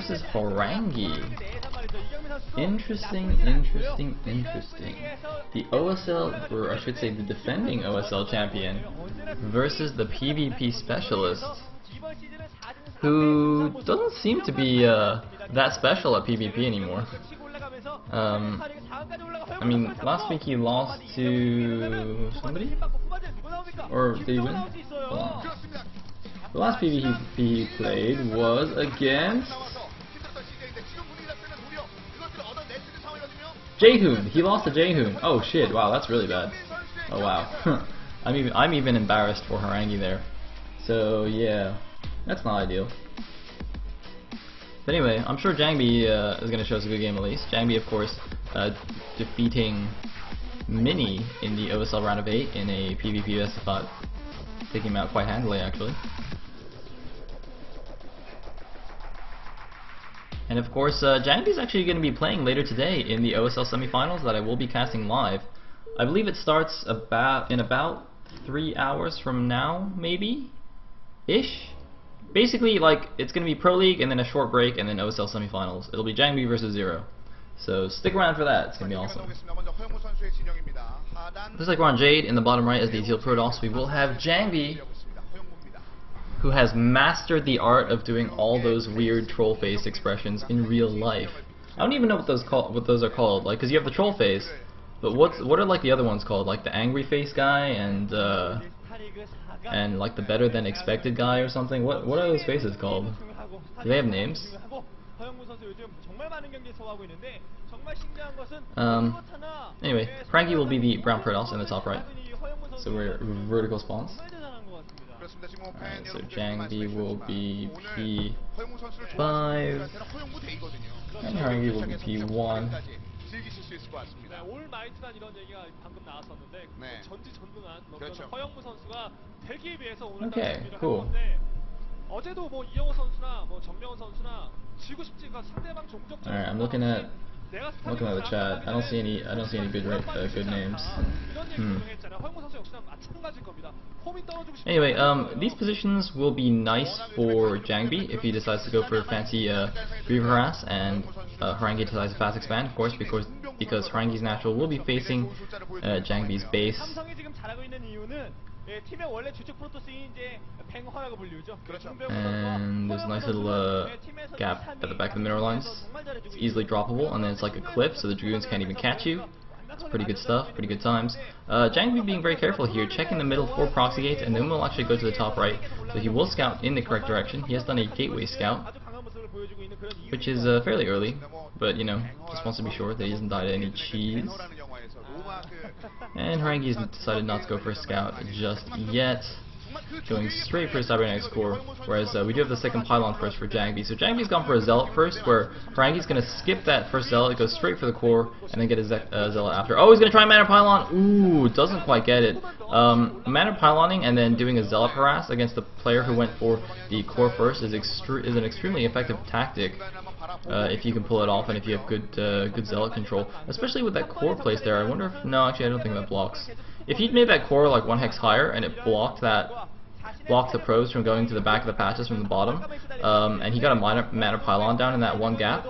versus Harangi. Interesting, interesting, interesting. The OSL, or I should say the defending OSL champion, versus the PvP specialist, who doesn't seem to be that special at PvP anymore. I mean, last week he lost to somebody? Or did he win? Hold on. The last PvP he played was against Jaehoon. He lost to Jaehoon. Oh shit! Wow, that's really bad. Oh wow. I'm even embarrassed for Harangi there. So yeah, that's not ideal. But anyway, I'm sure Jangbi is going to show us a good game at least. Jangbi, of course, defeating Mini in the OSL round of 8 in a PvP best of 5, taking him out quite handily actually. And of course, Jangbi is actually going to be playing later today in the OSL semifinals that I will be casting live. I believe it starts in about 3 hours from now, maybe? Ish? Basically, like, it's going to be Pro League and then a short break and then OSL semifinals. It'll be Jangbi versus Zero. So stick around for that, it's going to be awesome. Looks like we're on Jade in the bottom right as the Teal Protoss. We will have Jangbi, who has mastered the art of doing all those weird troll face expressions in real life. I don't even know what those are called, like, because you have the troll face, but what are like the other ones called, like the angry face guy and like the better than expected guy or something. What are those faces called? Do they have names? Anyway, Frankie will be the brown Protoss in the top right. So we're vertical spawns. Alright, so Jangbi will be P5 and Harangi will be P1. Okay, cool. Alright, I'm looking at the chat. I don't see any good names. Anyway, these positions will be nice for Jangbi if he decides to go for a fancy Reaver Harass, and Harangi decides to fast expand, of course, because Harangi's natural will be facing Jangbi's base. And there's a nice little gap at the back of the mineral lines. It's easily droppable, and then it's like a cliff, so the Dragoons can't even catch you. It's pretty good stuff, pretty good times. Jangbi being very careful here, checking the middle 4 proxy gates, and then we'll actually go to the top right. So he will scout in the correct direction. He has done a gateway scout, which is fairly early, but you know, just wants to be sure that he hasn't died to any cheese. And Harangi has decided not to go for a scout just yet, going straight for a cybernetics core, whereas we do have the second pylon first for Jangbi. So Jangbi's gone for a zealot first, where Harangi's going to skip that first zealot, go straight for the core, and then get a zealot after. Oh, he's going to try mana pylon! Ooh, doesn't quite get it. Mana pyloning and then doing a zealot harass against the player who went for the core first is an extremely effective tactic. If you can pull it off and if you have good zealot control, especially with that core place there. I wonder if, no, actually I don't think that blocks. If he'd made that core like 1 hex higher and it blocked the probes from going to the back of the patches from the bottom, and he got a mana pylon down in that one gap,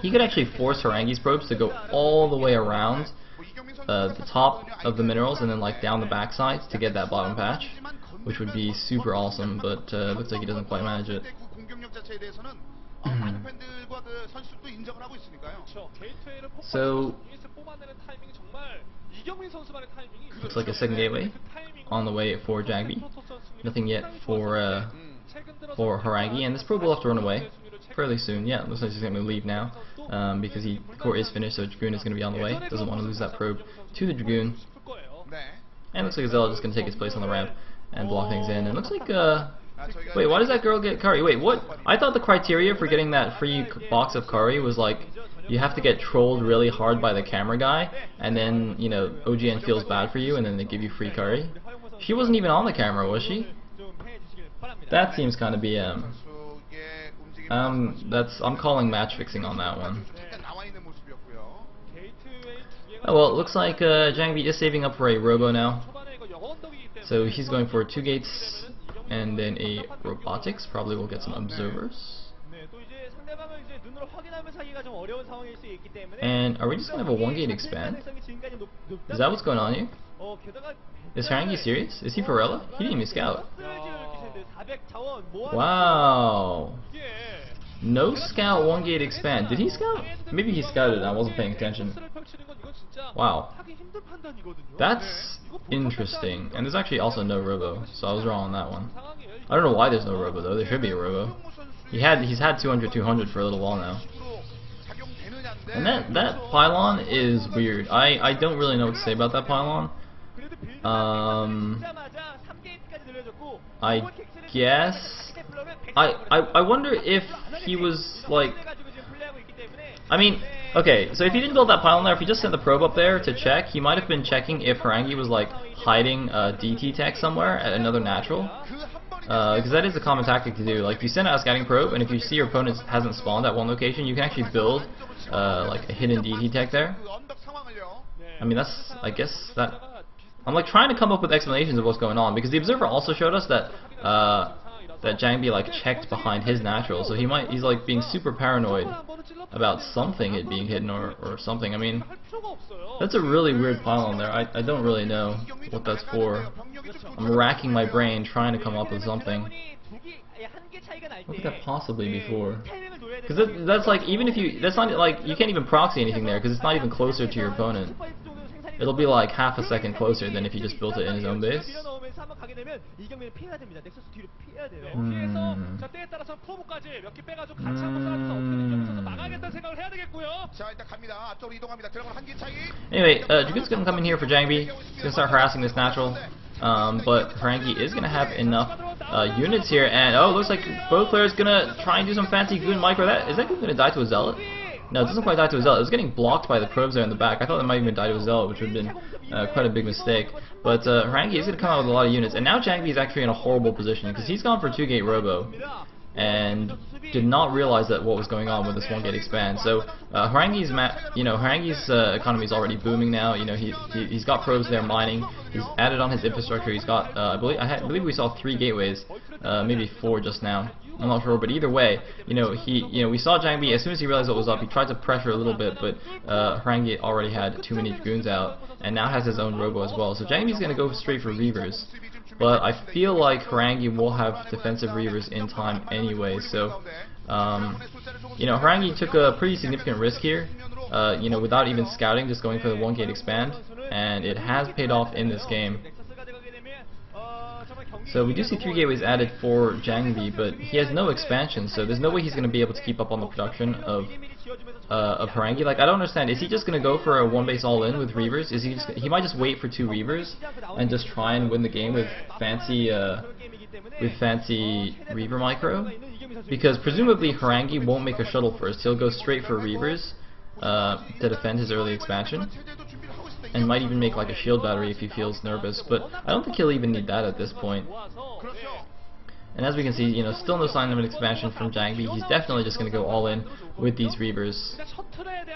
he could actually force Harangi's probes to go all the way around the top of the minerals and then like down the back sides to get that bottom patch, which would be super awesome, but looks like he doesn't quite manage it. So looks like a second gateway on the way for Jangbi. Nothing yet for Harangi, and this probe will have to run away fairly soon. Yeah, looks like he's going to leave now because the core is finished, so Dragoon is going to be on the way. Doesn't want to lose that probe to the Dragoon. And looks like Zealot is going to take his place on the ramp and block things in. And looks like wait, why does that girl get curry? Wait, what? I thought the criteria for getting that free box of curry was like you have to get trolled really hard by the camera guy, and then, you know, OGN feels bad for you, and then they give you free curry. She wasn't even on the camera, was she? That seems kind of BM. I'm calling match fixing on that one. Oh well, it looks like Jangbi is saving up for a robo now. So he's going for 2 gates and then a robotics. Probably will get some observers. And are we just gonna have a 1-gate expand? Is that what's going on here? Is Harangi serious? Is he Varela? He didn't even scout. Wow. No scout, 1-gate expand. Did he scout? Maybe he scouted and I wasn't paying attention. Wow. That's interesting. And there's actually also no robo, so I was wrong on that one. I don't know why there's no robo though. There should be a robo. He's had 200-200 for a little while now. And that pylon is weird. I don't really know what to say about that pylon. I guess I wonder if he was like, I mean, okay, so if he didn't build that pylon there, if he just sent the probe up there to check, he might have been checking if Harangi was like hiding DT tech somewhere at another natural. Because that is a common tactic to do. Like, if you send out a scouting probe, and if you see your opponent hasn't spawned at one location, you can actually build like a hidden DT tech there. I mean, that's, I guess that I'm like trying to come up with explanations of what's going on, because the observer also showed us that that Jangbi like checked behind his natural, so he's like being super paranoid about something it being hidden or something. I mean, that's a really weird pylon there. I don't really know what that's for. I'm racking my brain trying to come up with something. What could that possibly be for? Because that's like, even if you, that's not like, you can't even proxy anything there because it's not even closer to your opponent. It'll be like half a second closer than if you just built it in his own base. Anyway, Dragoon's gonna come in here for Jangbi. He's gonna start harassing this natural. But Harangi is gonna have enough units here, and oh, looks like both players gonna try and do some fancy Goon micro. Is that Goon gonna die to a Zealot? No, it doesn't quite die to a Zealot. It was getting blocked by the probes there in the back. I thought it might even die to a Zealot, which would have been quite a big mistake. But Harangi is going to come out with a lot of units, and now Jangbi is actually in a horrible position because he's gone for 2-gate robo and did not realize that what was going on with this 1-gate expand. So Harangi's economy is already booming now. You know, he's got probes there mining. He's added on his infrastructure. He's got I believe we saw 3 gateways, maybe 4 just now. I'm not sure, but either way, we saw Jangbi, as soon as he realized what was up, he tried to pressure a little bit, but Harangi already had too many Dragoons out, and now has his own robo as well. So Jangbi's going to go straight for Reavers, but I feel like Harangi will have defensive Reavers in time anyway, so, Harangi took a pretty significant risk here, without even scouting, just going for the 1-gate expand, and it has paid off in this game. So we do see 3 gateways added for Jangbi, but he has no expansion, so there's no way he's going to be able to keep up on the production of Harangi. Like, I don't understand. Is he just going to go for a 1-base all-in with Reavers? Is he might just wait for 2 Reavers and just try and win the game with fancy Reaver micro? Because presumably Harangi won't make a shuttle first. He'll go straight for Reavers to defend his early expansion, and might even make like a shield battery if he feels nervous, but I don't think he'll even need that at this point. And as we can see, still no sign of an expansion from Jangbi. He's definitely just going to go all in with these Reavers,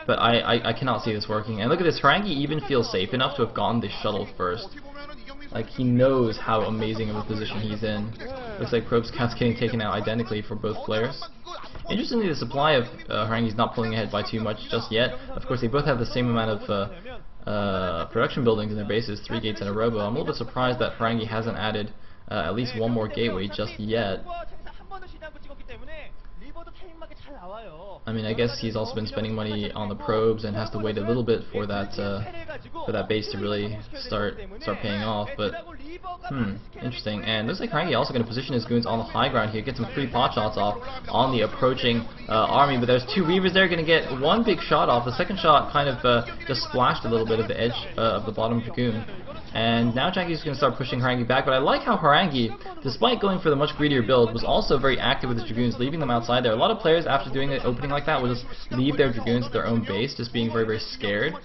but I cannot see this working. And look at this, Harangi even feels safe enough to have gotten this shuttle first. Like, he knows how amazing of a position he's in. Looks like probe scouts getting taken out identically for both players. Interestingly, the supply of Harangi's not pulling ahead by too much just yet. Of course, they both have the same amount of production buildings in their bases, 3 gates and a robo. I'm a little bit surprised that Harangi hasn't added at least 1 more gateway just yet. I mean, I guess he's also been spending money on the probes and has to wait a little bit for that base to really start paying off. But interesting. And looks like Harangi also going to position his goons on the high ground here, get some free pot shots off on the approaching army. But there's 2 Reavers there, going to get 1 big shot off. The second shot kind of just splashed a little bit at the edge of the bottom Dragoon. And now Jangbi's going to start pushing Harangi back, but I like how Harangi, despite going for the much greedier build, was also very active with his Dragoons, leaving them outside there. A lot of players, after doing the opening like that, will just leave their Dragoons at their own base, just being very, very scared.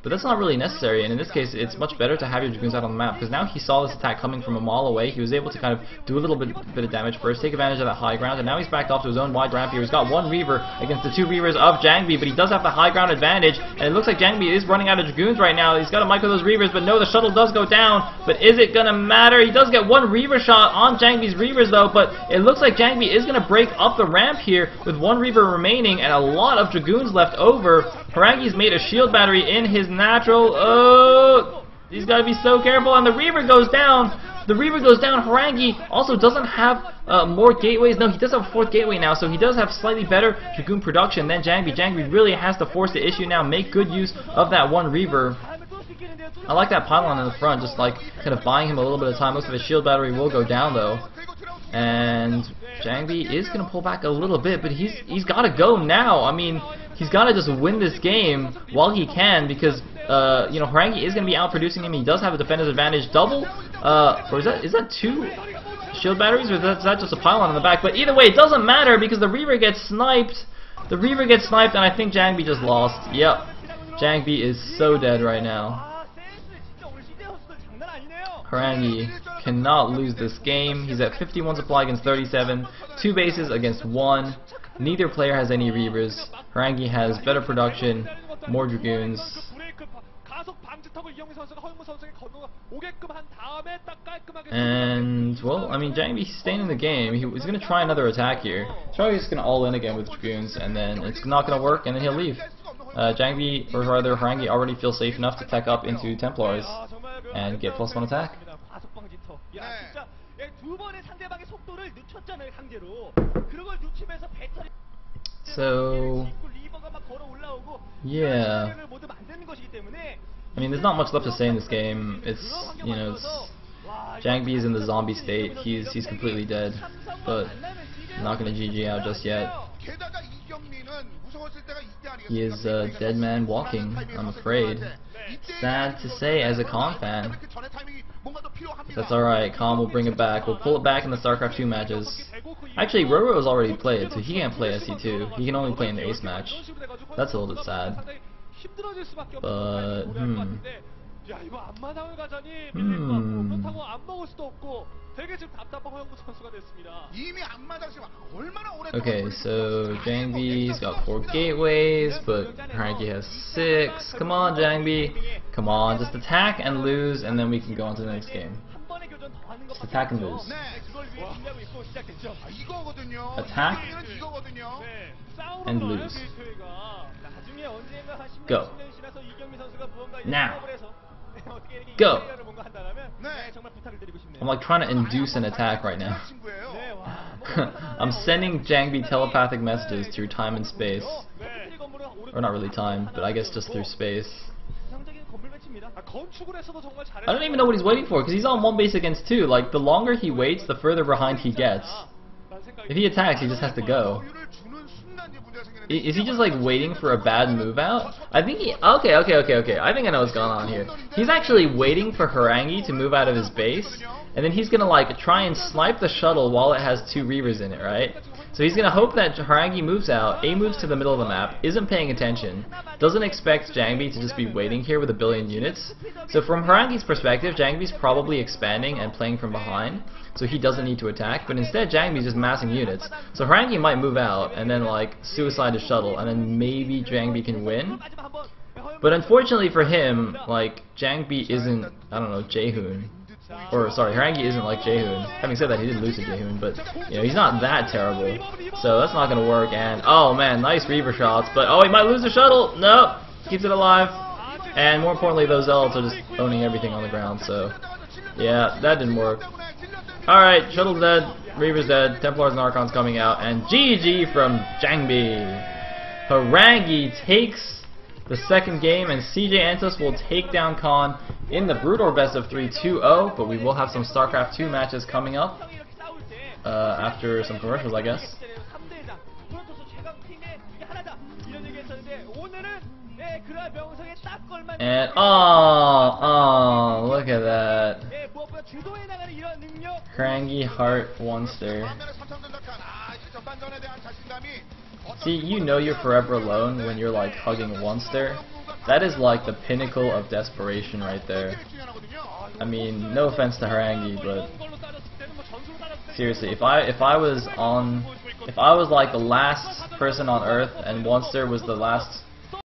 but that's not really necessary, and in this case it's much better to have your Dragoons out on the map, because now he saw this attack coming from a mile away. He was able to kind of do a little bit of damage first, take advantage of that high ground, and now he's backed off to his own wide ramp here. He's got one Reaver against the two Reavers of Jangbi, but he does have the high ground advantage, and it looks like Jangbi is running out of Dragoons right now. He's got to micro those Reavers, but no, the shuttle does go down, but is it gonna matter? He does get one Reaver shot on Jangbi's Reavers though, but it looks like Jangbi is gonna break up the ramp here with one Reaver remaining and a lot of Dragoons left over. Harangi's made a shield battery in his natural. Oh, he's got to be so careful, and the Reaver goes down. The Reaver goes down. Harangi also doesn't have more gateways. No, he does have a fourth gateway now, so he does have slightly better Dragoon production than Jangbi. Jangbi really has to force the issue now, make good use of that one Reaver. I like that pylon in the front, just like kind of buying him a little bit of time. Looks like the shield battery will go down though, and Jangbi is going to pull back a little bit, but he's got to go now. I mean, he's got to just win this game while he can, because you know, Harangi is going to be outproducing him. He does have a defender's advantage. Double, or is that two shield batteries, or is that just a pylon in the back? But either way, it doesn't matter because the Reaver gets sniped. The Reaver gets sniped, and I think Jangbi just lost. Yep, Jangbi is so dead right now. Harangi cannot lose this game. He's at 51 supply against 37, 2 bases against 1. Neither player has any Reavers. Harangi has better production, more Dragoons. And, well, I mean, Jangbi's staying in the game. He's going to try another attack here. He's probably just going to all in again with Dragoons, and then it's not going to work, and then he'll leave. Jangbi, or rather Harangi, already feels safe enough to tech up into Templars and get +1 attack. So, yeah. I mean, there's not much left to say in this game. It's, you know, Jangbi is in the zombie state. He's completely dead, but not gonna GG out just yet. He is a dead man walking, I'm afraid. Sad to say as a Khan fan. That's alright, Khan will bring it back. We'll pull it back in the StarCraft 2 matches. Actually, Roro's already played, so he can't play SC2. He can only play in the Ace match. That's a little bit sad. But, okay, so Jangbi's got 4 gateways, but Harangi has 6. Come on, Jangbi. Come on, just attack and lose, and then we can go on to the next game. Just attack and lose. Attack and lose. Go. Now. Go. I'm like trying to induce an attack right now. I'm sending Jangbi telepathic messages through time and space. Or not really time, but I guess just through space. I don't even know what he's waiting for, because he's on 1 base against 2. Like, the longer he waits, the further behind he gets. If he attacks, he just has to go. Is he just like waiting for a bad move out? I think he... Okay. I think I know what's going on here. He's actually waiting for Harangi to move out of his base, and then he's gonna like try and snipe the shuttle while it has 2 Reavers in it, right? So he's gonna hope that Harangi moves out, moves to the middle of the map, isn't paying attention, doesn't expect Jangbi to just be waiting here with 1 billion units. So from Harangi's perspective, Jangbi's probably expanding and playing from behind, so he doesn't need to attack, but instead Jangbi's just massing units. So Harangi might move out and then like suicide his shuttle, and then maybe Jangbi can win. But unfortunately for him, like, Jangbi isn't, I don't know, Jaehoon. Or, sorry, Harangi isn't like Jaehoon. Having said that, he did lose to Jaehoon, but, you know, he's not that terrible. So that's not going to work, and, oh man, nice Reaver shots, but, oh, he might lose the shuttle! Nope! Keeps it alive. And more importantly, those Zealots are just owning everything on the ground, so, yeah, that didn't work. Alright, shuttle's dead, Reaver's dead, Templars and Archons coming out, and GG from Jangbi. Harangi takes the second game, and CJ Antos will take down Khan in the Brutal Best of 3 2-0, but we will have some StarCraft 2 matches coming up after some commercials, I guess. And oh, look at that. Harangi Heart 1-star. See, you know you're forever alone when you're like hugging 1-star. That is like the pinnacle of desperation right there. I mean, no offense to Harangi, but seriously, if I was like the last person on Earth and Monster was the last